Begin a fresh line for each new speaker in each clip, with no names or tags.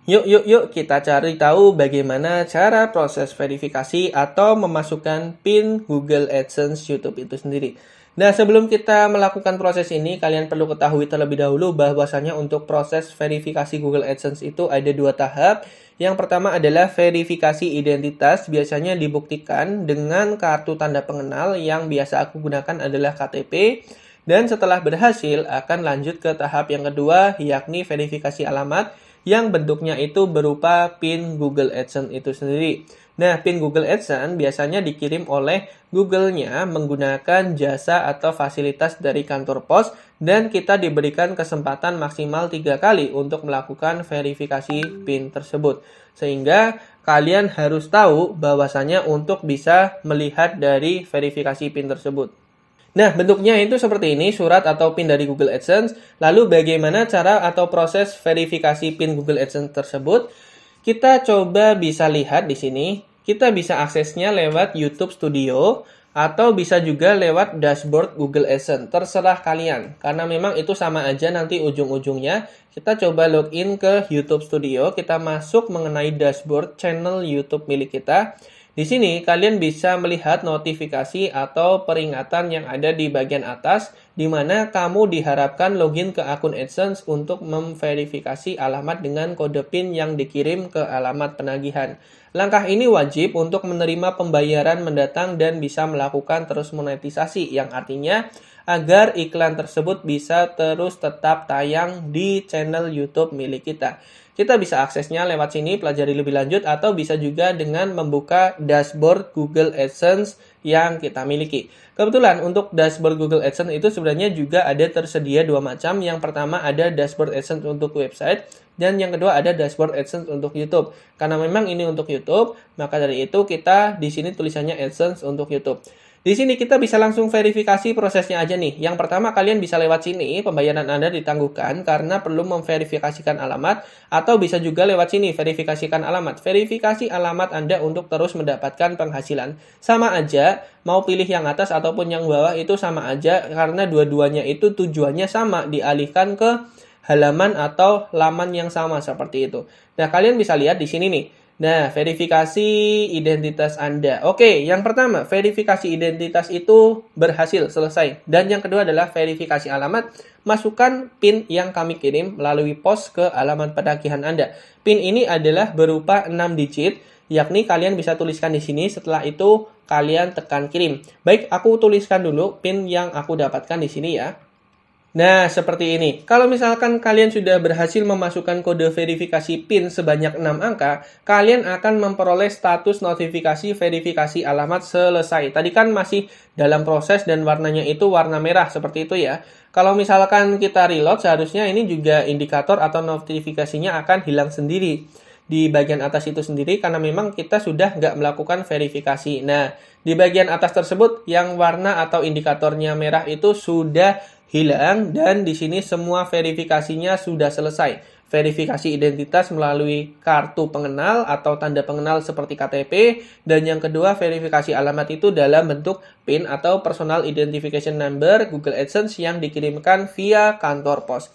Yuk kita cari tahu bagaimana cara proses verifikasi atau memasukkan PIN Google AdSense YouTube itu sendiri. Nah, sebelum kita melakukan proses ini, kalian perlu ketahui terlebih dahulu bahwasannya untuk proses verifikasi Google AdSense itu ada 2 tahap. Yang pertama adalah verifikasi identitas, biasanya dibuktikan dengan kartu tanda pengenal yang biasa aku gunakan adalah KTP. Dan setelah berhasil, akan lanjut ke tahap yang kedua, yakni verifikasi alamat, yang bentuknya itu berupa PIN Google AdSense itu sendiri. Nah, PIN Google AdSense biasanya dikirim oleh Google-nya menggunakan jasa atau fasilitas dari kantor pos dan kita diberikan kesempatan maksimal 3 kali untuk melakukan verifikasi PIN tersebut. Sehingga kalian harus tahu bahwasannya untuk bisa melihat dari verifikasi PIN tersebut. Nah, bentuknya itu seperti ini, surat atau PIN dari Google AdSense. Lalu bagaimana cara atau proses verifikasi PIN Google AdSense tersebut? Kita coba bisa lihat di sini. Kita bisa aksesnya lewat YouTube Studio atau bisa juga lewat dashboard Google AdSense. Terserah kalian, karena memang itu sama aja nanti ujung-ujungnya. Kita coba login ke YouTube Studio, kita masuk mengenai dashboard channel YouTube milik kita. Di sini kalian bisa melihat notifikasi atau peringatan yang ada di bagian atas di mana kamu diharapkan login ke akun AdSense untuk memverifikasi alamat dengan kode PIN yang dikirim ke alamat penagihan. Langkah ini wajib untuk menerima pembayaran mendatang dan bisa melakukan terus monetisasi yang artinya agar iklan tersebut bisa terus tetap tayang di channel YouTube milik kita. Kita bisa aksesnya lewat sini, pelajari lebih lanjut, atau bisa juga dengan membuka dashboard Google AdSense yang kita miliki. Kebetulan untuk dashboard Google AdSense itu sebenarnya juga ada tersedia 2 macam. Yang pertama ada dashboard AdSense untuk website, dan yang kedua ada dashboard AdSense untuk YouTube. Karena memang ini untuk YouTube, maka dari itu kita di sini tulisannya AdSense untuk YouTube. Di sini kita bisa langsung verifikasi prosesnya aja nih. Yang pertama kalian bisa lewat sini, pembayaran Anda ditangguhkan karena perlu memverifikasikan alamat, atau bisa juga lewat sini, verifikasikan alamat. Verifikasi alamat Anda untuk terus mendapatkan penghasilan. Sama aja, mau pilih yang atas ataupun yang bawah itu sama aja karena dua-duanya itu tujuannya sama, dialihkan ke halaman atau laman yang sama seperti itu. Nah, kalian bisa lihat di sini nih. Nah, verifikasi identitas Anda. Oke, yang pertama, verifikasi identitas itu berhasil, selesai. Dan yang kedua adalah verifikasi alamat. Masukkan PIN yang kami kirim melalui pos ke alamat penagihan Anda. PIN ini adalah berupa 6 digit, yakni kalian bisa tuliskan di sini, setelah itu kalian tekan kirim. Baik, aku tuliskan dulu PIN yang aku dapatkan di sini ya. Nah, seperti ini. Kalau misalkan kalian sudah berhasil memasukkan kode verifikasi PIN sebanyak 6 angka, kalian akan memperoleh status notifikasi verifikasi alamat selesai. Tadi kan masih dalam proses dan warnanya itu warna merah, seperti itu ya. Kalau misalkan kita reload, seharusnya ini juga indikator atau notifikasinya akan hilang sendiri di bagian atas itu sendiri karena memang kita sudah nggak melakukan verifikasi. Nah, di bagian atas tersebut yang warna atau indikatornya merah itu sudah hilang dan di sini semua verifikasinya sudah selesai. Verifikasi identitas melalui kartu pengenal atau tanda pengenal seperti KTP, dan yang kedua verifikasi alamat itu dalam bentuk PIN atau Personal Identification Number Google AdSense yang dikirimkan via kantor pos.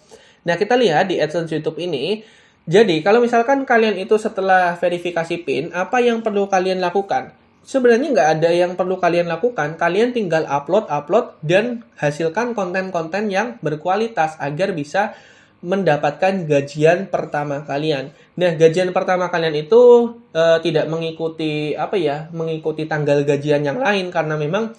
Nah, kita lihat di AdSense YouTube ini. Jadi, kalau misalkan kalian itu setelah verifikasi PIN, apa yang perlu kalian lakukan? Sebenarnya nggak ada yang perlu kalian lakukan, kalian tinggal upload, dan hasilkan konten-konten yang berkualitas agar bisa mendapatkan gajian pertama kalian. Nah, gajian pertama kalian itu tidak mengikuti mengikuti tanggal gajian yang lain karena memang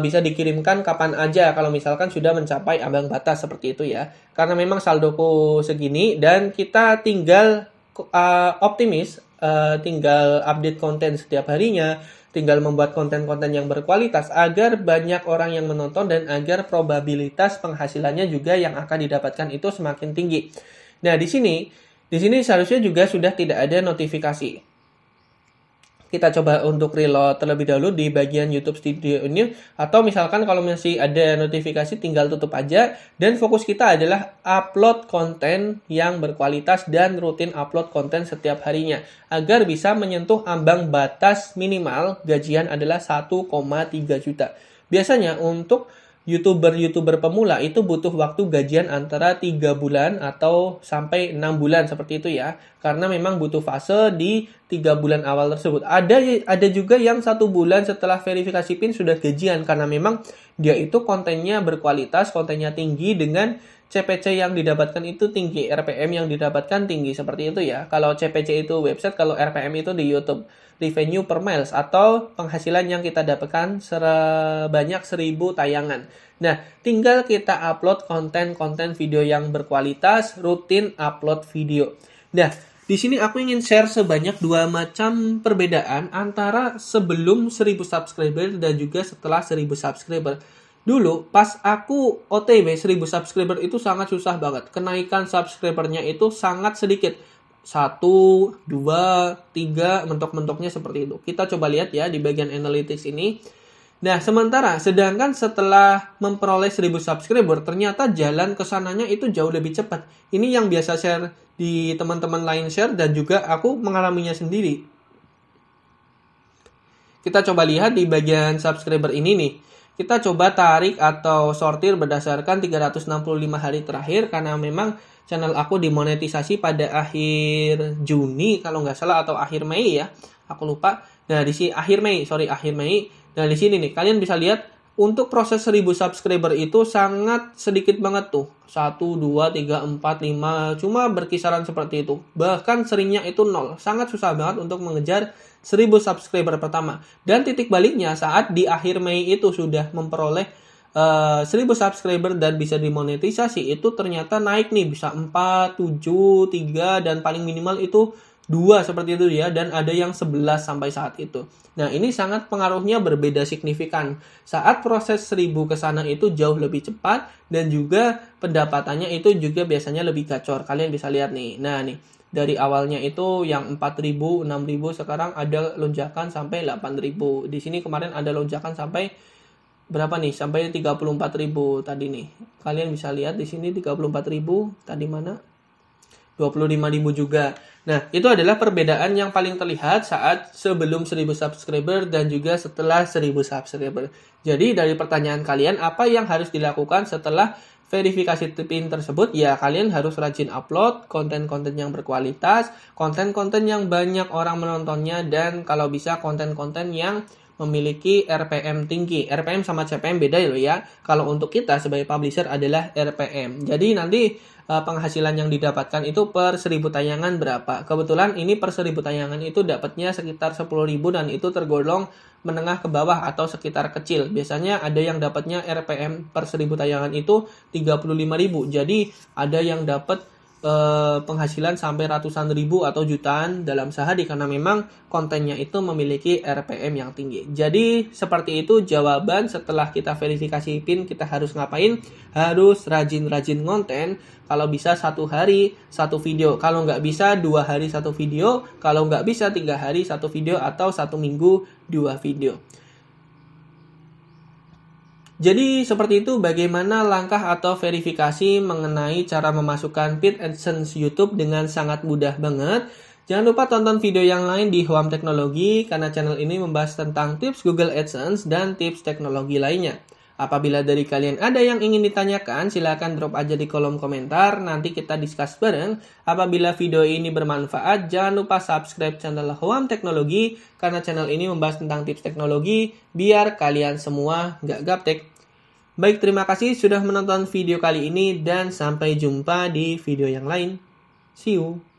bisa dikirimkan kapan aja kalau misalkan sudah mencapai ambang batas seperti itu ya. Karena memang saldoku segini dan kita tinggal optimis, tinggal update konten setiap harinya, tinggal membuat konten-konten yang berkualitas agar banyak orang yang menonton dan agar probabilitas penghasilannya juga yang akan didapatkan itu semakin tinggi. Nah, di sini seharusnya juga sudah tidak ada notifikasi. Kita coba untuk reload terlebih dahulu di bagian YouTube Studio ini, atau misalkan kalau masih ada notifikasi tinggal tutup aja, dan fokus kita adalah upload konten yang berkualitas dan rutin upload konten setiap harinya agar bisa menyentuh ambang batas minimal gajian adalah 1,3 juta. Biasanya untuk YouTuber pemula itu butuh waktu gajian antara 3 bulan atau sampai 6 bulan seperti itu ya. Karena memang butuh fase di 3 bulan awal tersebut. Ada juga yang 1 bulan setelah verifikasi PIN sudah gajian karena memang dia itu kontennya berkualitas, kontennya tinggi dengan CPC yang didapatkan itu tinggi, RPM yang didapatkan tinggi seperti itu ya. Kalau CPC itu website, kalau RPM itu di YouTube. Revenue per miles atau penghasilan yang kita dapatkan sebanyak 1000 tayangan. Nah, tinggal kita upload konten-konten video yang berkualitas, rutin upload video. Nah, di sini aku ingin share sebanyak 2 macam perbedaan antara sebelum 1000 subscriber dan juga setelah 1000 subscriber. Dulu, pas aku OTW 1000 subscriber itu sangat susah banget. Kenaikan subscribernya itu sangat sedikit. 1, 2, 3, mentok-mentoknya seperti itu. Kita coba lihat ya di bagian analytics ini. Nah, sedangkan setelah memperoleh 1000 subscriber, ternyata jalan ke sananya itu jauh lebih cepat. Ini yang biasa share di teman-teman lain share dan juga aku mengalaminya sendiri. Kita coba lihat di bagian subscriber ini nih. Kita coba tarik atau sortir berdasarkan 365 hari terakhir karena memang channel aku dimonetisasi pada akhir Juni kalau nggak salah atau akhir Mei ya. Aku lupa. Nah, di sini akhir Mei. Nah, di sini nih kalian bisa lihat untuk proses 1000 subscriber itu sangat sedikit banget tuh. 1, 2, 3, 4, 5 cuma berkisaran seperti itu. Bahkan seringnya itu 0. Sangat susah banget untuk mengejar 1000 subscriber pertama. Dan titik baliknya saat di akhir Mei itu sudah memperoleh 1000 subscriber dan bisa dimonetisasi itu ternyata naik nih bisa 4, 7, 3 dan paling minimal itu 2 seperti itu ya dan ada yang 11 sampai saat itu. Nah, ini sangat pengaruhnya berbeda signifikan. Saat proses 1000 ke sana itu jauh lebih cepat dan juga pendapatannya itu juga biasanya lebih gacor. Kalian bisa lihat nih. Nah, nih dari awalnya itu yang 4.000, 6.000 sekarang ada lonjakan sampai 8.000. Di sini kemarin ada lonjakan sampai berapa nih? Sampai 34.000 tadi nih. Kalian bisa lihat di sini 34.000 tadi mana? 25.000 juga. Nah, itu adalah perbedaan yang paling terlihat saat sebelum 1000 subscriber dan juga setelah 1000 subscriber. Jadi, dari pertanyaan kalian, apa yang harus dilakukan setelah verifikasi PIN tersebut? Ya, kalian harus rajin upload konten-konten yang berkualitas, konten-konten yang banyak orang menontonnya, dan kalau bisa konten-konten yang memiliki RPM tinggi. RPM sama CPM beda loh ya. Kalau untuk kita sebagai publisher adalah RPM. Jadi nanti penghasilan yang didapatkan itu per 1000 tayangan berapa. Kebetulan ini per 1000 tayangan itu dapatnya sekitar 10.000 dan itu tergolong menengah ke bawah atau sekitar kecil. Biasanya ada yang dapatnya RPM per 1000 tayangan itu 35.000. Jadi ada yang dapat penghasilan sampai ratusan ribu atau jutaan dalam sehari karena memang kontennya itu memiliki RPM yang tinggi. Jadi seperti itu jawaban setelah kita verifikasi PIN kita harus ngapain? Harus rajin-rajin konten. Kalau bisa 1 hari 1 video. Kalau nggak bisa 2 hari 1 video. Kalau nggak bisa 3 hari 1 video atau 1 minggu 2 video. Jadi seperti itu bagaimana langkah atau verifikasi mengenai cara memasukkan PIN AdSense YouTube dengan sangat mudah banget. Jangan lupa tonton video yang lain di Hwam Teknologi karena channel ini membahas tentang tips Google AdSense dan tips teknologi lainnya. Apabila dari kalian ada yang ingin ditanyakan, silakan drop aja di kolom komentar, nanti kita discuss bareng. Apabila video ini bermanfaat, jangan lupa subscribe channel Hwam Teknologi karena channel ini membahas tentang tips teknologi biar kalian semua nggak gaptek. Baik, terima kasih sudah menonton video kali ini dan sampai jumpa di video yang lain. See you!